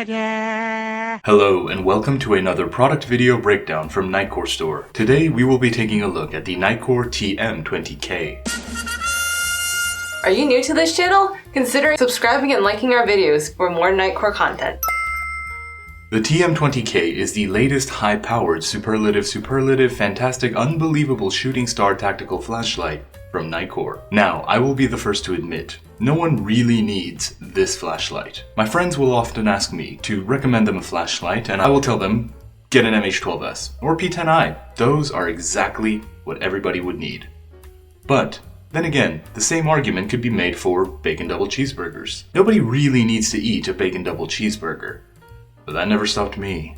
Hello and welcome to another product video breakdown from Nitecore Store. Today we will be taking a look at the Nitecore TM20K. Are you new to this channel? Consider subscribing and liking our videos for more Nitecore content. The TM20K is the latest high-powered, superlative, fantastic, unbelievable shooting star tactical flashlight from Nitecore. Now, I will be the first to admit, no one really needs this flashlight. My friends will often ask me to recommend them a flashlight, and I will tell them, get an MH12S or P10i. Those are exactly what everybody would need. But then again, the same argument could be made for bacon double cheeseburgers. Nobody really needs to eat a bacon double cheeseburger. But that never stopped me.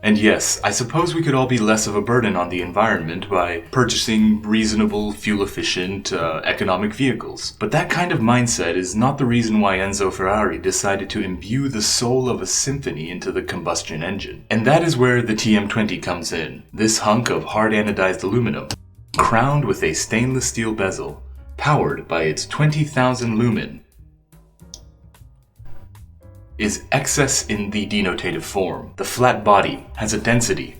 And yes, I suppose we could all be less of a burden on the environment by purchasing reasonable, fuel-efficient, economic vehicles. But that kind of mindset is not the reason why Enzo Ferrari decided to imbue the soul of a symphony into the combustion engine. And that is where the TM20 comes in. This hunk of hard anodized aluminum, crowned with a stainless steel bezel, powered by its 20,000 lumen, is excess in the denotative form. The flat body has a density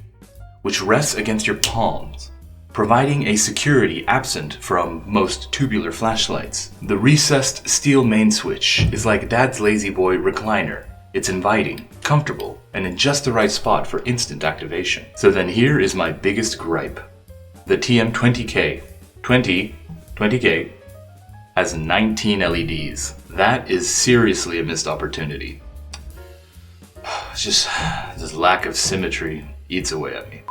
which rests against your palms, providing a security absent from most tubular flashlights. The recessed steel main switch is like Dad's lazy boy recliner. It's inviting, comfortable, and in just the right spot for instant activation. So then here is my biggest gripe. The TM20K, 20K, has 19 LEDs. That is seriously a missed opportunity. Just this lack of symmetry eats away at me.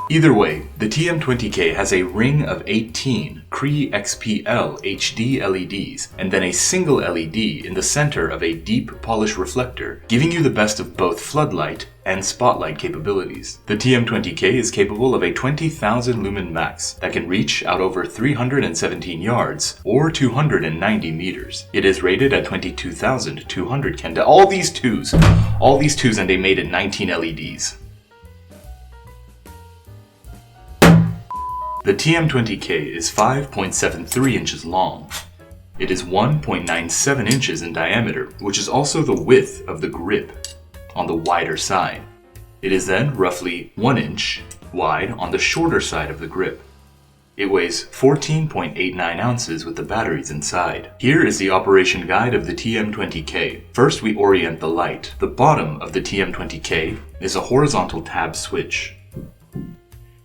Either way, the TM20K has a ring of 18 CREE XPL HD LEDs and then a single LED in the center of a deep polish reflector, giving you the best of both floodlight and spotlight capabilities. The TM20K is capable of a 20,000 Lumen Max that can reach out over 317 yards or 290 meters. It is rated at 22,200 candela. All these twos, and they made it 19 LEDs. The TM20K is 5.73 inches long. It is 1.97 inches in diameter, which is also the width of the grip on the wider side. It is then roughly 1 inch wide on the shorter side of the grip. It weighs 14.89 ounces with the batteries inside. Here is the operation guide of the TM20K. First, we orient the light. The bottom of the TM20K is a horizontal tab switch.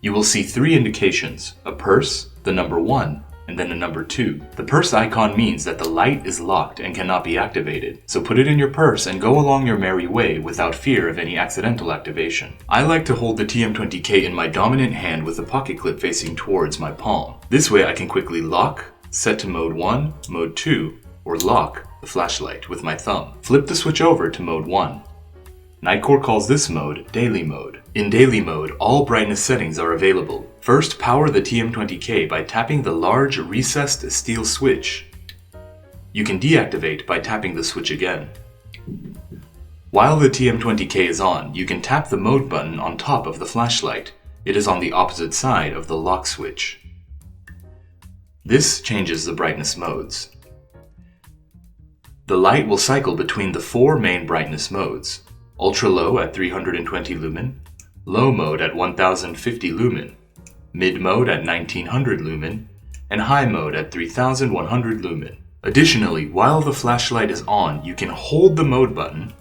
You will see three indications: a purse, the number 1, and then a number 2. The purse icon means that the light is locked and cannot be activated, so put it in your purse and go along your merry way without fear of any accidental activation. I like to hold the TM20K in my dominant hand with the pocket clip facing towards my palm. This way I can quickly lock, set to mode 1, mode 2, or lock the flashlight with my thumb. Flip the switch over to mode 1. Nitecore calls this mode daily mode. In daily mode, all brightness settings are available. First, power the TM20K by tapping the large recessed steel switch. You can deactivate by tapping the switch again. While the TM20K is on, you can tap the mode button on top of the flashlight. It is on the opposite side of the lock switch. This changes the brightness modes. The light will cycle between the 4 main brightness modes: Ultralow at 320 lumen, low mode at 1050 lumen, mid mode at 1900 lumen, and high mode at 3100 lumen. Additionally, while the flashlight is on, you can hold the mode button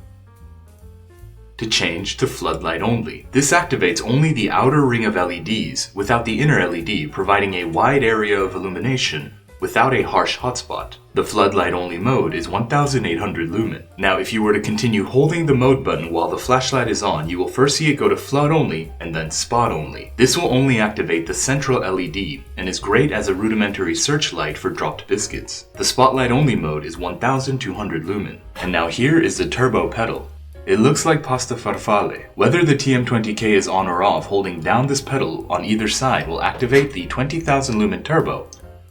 to change to floodlight only. This activates only the outer ring of LEDs without the inner LED, providing a wide area of illumination without a harsh hotspot. The floodlight only mode is 1800 lumen. Now, if you were to continue holding the mode button while the flashlight is on, you will first see it go to flood only and then spot only. This will only activate the central LED and is great as a rudimentary searchlight for dropped biscuits. The spotlight only mode is 1200 lumen. And now here is the turbo pedal. It looks like pasta farfalle. Whether the TM20K is on or off, holding down this pedal on either side will activate the 20,000 lumen turbo.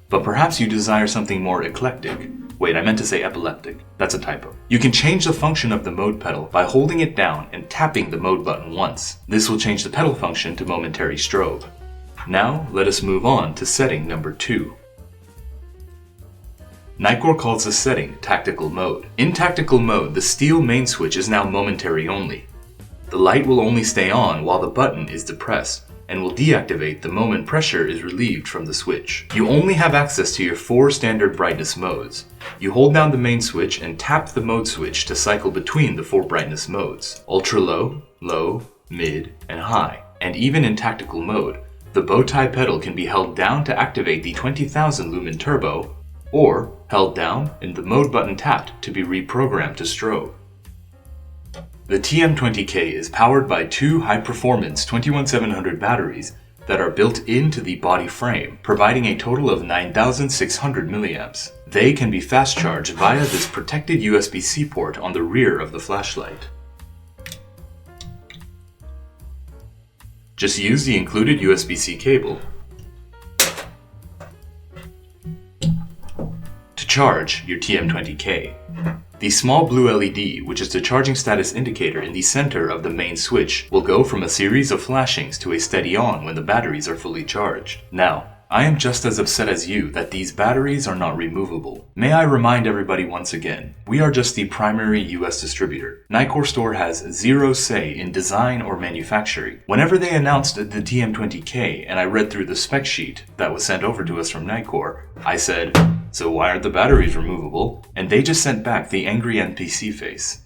But perhaps you desire something more eclectic. Wait, I meant to say epileptic. That's a typo. You can change the function of the mode pedal by holding it down and tapping the mode button once. This will change the pedal function to momentary strobe. Now, let us move on to setting number 2. Nitecore calls this setting Tactical Mode. In Tactical Mode, the steel main switch is now momentary only. The light will only stay on while the button is depressed, and will deactivate the moment pressure is relieved from the switch. You only have access to your 4 standard brightness modes. You hold down the main switch and tap the mode switch to cycle between the 4 brightness modes: ultra low, low, mid, and high. And even in tactical mode, the bow tie pedal can be held down to activate the 20,000 lumen turbo, or held down and the mode button tapped to be reprogrammed to strobe. The TM20K is powered by 2 high-performance 21700 batteries that are built into the body frame, providing a total of 9,600 milliamps. They can be fast charged via this protected USB-C port on the rear of the flashlight. Just use the included USB-C cable to charge your TM20K. The small blue LED, which is the charging status indicator in the center of the main switch, will go from a series of flashings to a steady on when the batteries are fully charged. Now, I am just as upset as you that these batteries are not removable. May I remind everybody once again, we are just the primary US distributor. Nitecore Store has zero say in design or manufacturing. Whenever they announced the TM20K and I read through the spec sheet that was sent over to us from Nitecore, I said, "So why aren't the batteries removable?" And they just sent back the angry NPC face.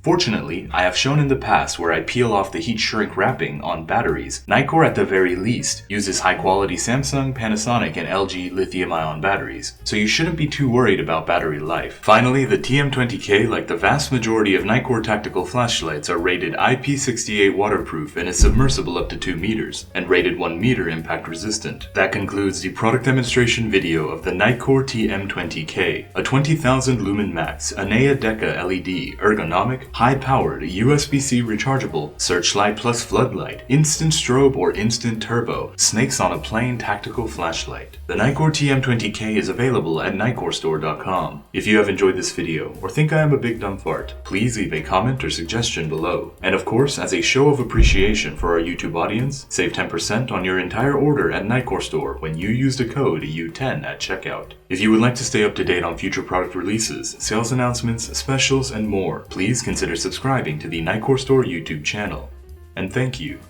Fortunately, I have shown in the past where I peel off the heat shrink wrapping on batteries. Nitecore at the very least uses high quality Samsung, Panasonic, and LG lithium-ion batteries, so you shouldn't be too worried about battery life. Finally, the TM20K, like the vast majority of Nitecore tactical flashlights, are rated IP68 waterproof and is submersible up to 2 meters, and rated 1 meter impact resistant. That concludes the product demonstration video of the Nitecore TM20K, a 20,000 Lumen Max, Anea Deca LED, ergonomic, high-powered, USB-C rechargeable, searchlight plus floodlight, instant strobe or instant turbo, snakes on a plain tactical flashlight. The Nitecore TM20K is available at NitecoreStore.com. If you have enjoyed this video, or think I am a big dumb fart, please leave a comment or suggestion below. And of course, as a show of appreciation for our YouTube audience, save 10% on your entire order at Nitecore Store when you use the code U10 at checkout. If you would like to stay up to date on future product releases, sales announcements, specials, and more, please consider subscribing to the Nitecore Store YouTube channel. And thank you.